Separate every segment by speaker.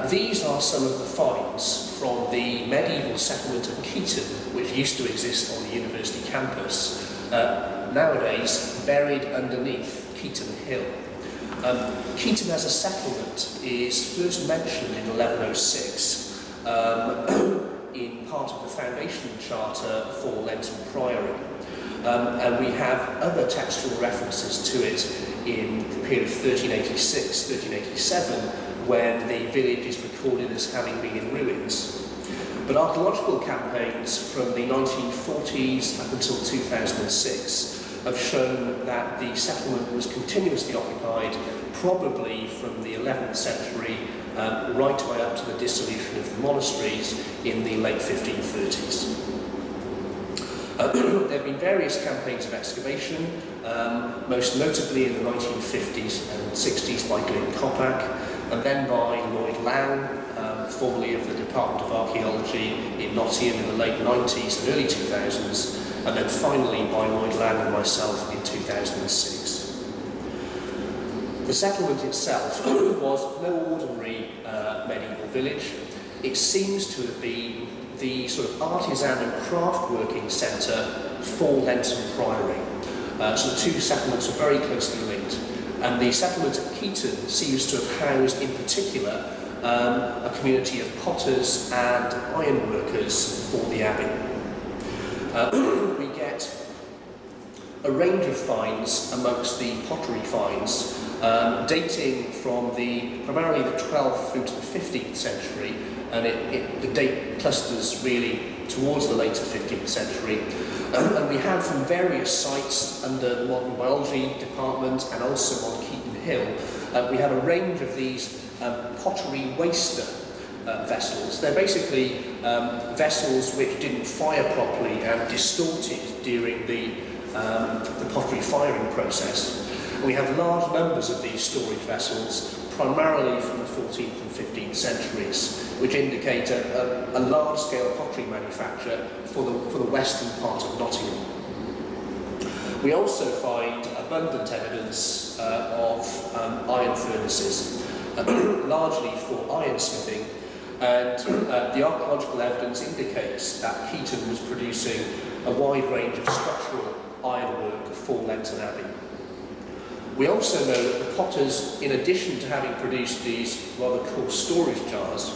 Speaker 1: These are some of the finds from the medieval settlement of Keighton, which used to exist on the university campus, nowadays buried underneath Keighton Hill. Keighton as a settlement is first mentioned in 1106 in part of the foundation charter for Lenton Priory. And we have other textual references to it in the period of 1386, 1387, when the village is recorded as having been in ruins. But archaeological campaigns from the 1940s up until 2006 have shown that the settlement was continuously occupied, probably from the 11th century right way up to the dissolution of the monasteries in the late 1530s. There have been various campaigns of excavation, most notably in the 1950s and 60s by Glenn Coppack, and then by Lloyd Lang, formerly of the Department of Archaeology in Nottingham in the late 90s and early 2000s, and then finally by Lloyd Lang and myself in 2006. The settlement itself was no ordinary medieval village. It seems to have been the sort of artisan and craft working centre for Lenton Priory. So the two settlements are very closely linked. And the settlement at Keighton seems to have housed, in particular, a community of potters and ironworkers for the abbey. We get a range of finds amongst the pottery finds, dating from primarily the 12th through to the 15th century, and the date clusters really towards the later 15th century. And we have from various sites under the Modern Biology Department and also on Keighton Hill, we have a range of these pottery waster vessels. They're basically vessels which didn't fire properly and distorted during the pottery firing process. And we have large numbers of these storage vessels, primarily from the 14th and 15th centuries, which indicate a large-scale pottery manufacture for the western part of Nottingham. We also find abundant evidence of iron furnaces, largely for ironsmithing, and the archaeological evidence indicates that Keighton was producing a wide range of structural ironwork for Lenton Abbey. We also know that the potters, in addition to having produced these rather coarse storage jars,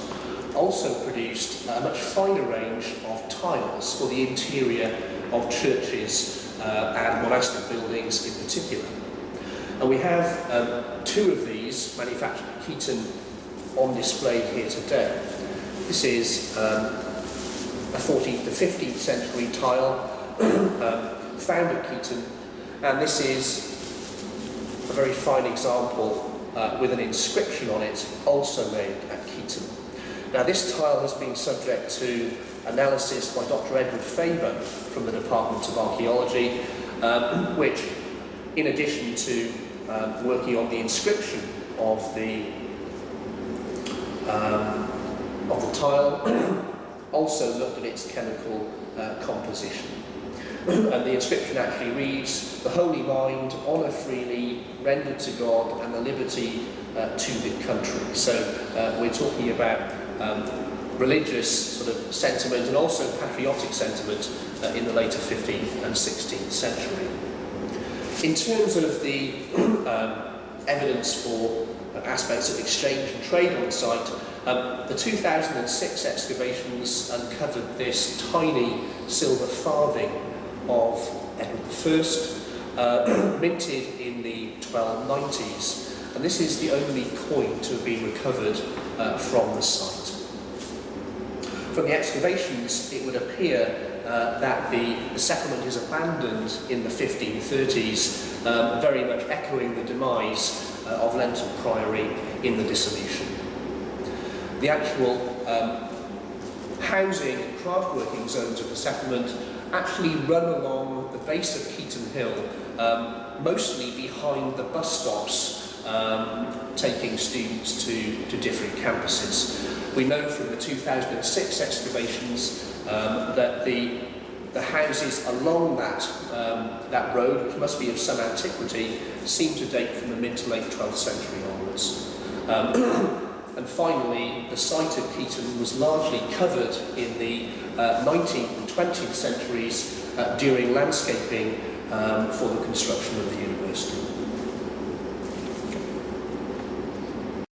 Speaker 1: also produced a much finer range of tiles for the interior of churches and monastic buildings in particular. And we have two of these manufactured at Keighton on display here today. This is a 14th to 15th century tile found at Keighton, and this is a very fine example with an inscription on it, also made at Keighton. Now, this tile has been subject to analysis by Dr. Edward Faber from the Department of Archaeology, which, in addition to working on the inscription of the tile, also looked at its chemical composition. And the inscription actually reads, "The holy mind, honour freely, rendered to God, and the liberty to the country." So we're talking about religious sort of sentiment and also patriotic sentiment in the later 15th and 16th century. In terms of the evidence for aspects of exchange and trade on site, the 2006 excavations uncovered this tiny silver farthing of Edward I, minted in the 1290s, and this is the only coin to have been recovered from the site. From the excavations, it would appear that the settlement is abandoned in the 1530s, very much echoing the demise of Lenton Priory in the dissolution. The actual housing and craft working zones of the settlement actually run along the base of Keighton Hill, mostly behind the bus stops taking students to different campuses. We know from the 2006 excavations that the houses along that road, which must be of some antiquity, seem to date from the mid to late 12th century onwards. And finally, the site of Keighton was largely covered in the 19th and 20th centuries during landscaping for the construction of the university.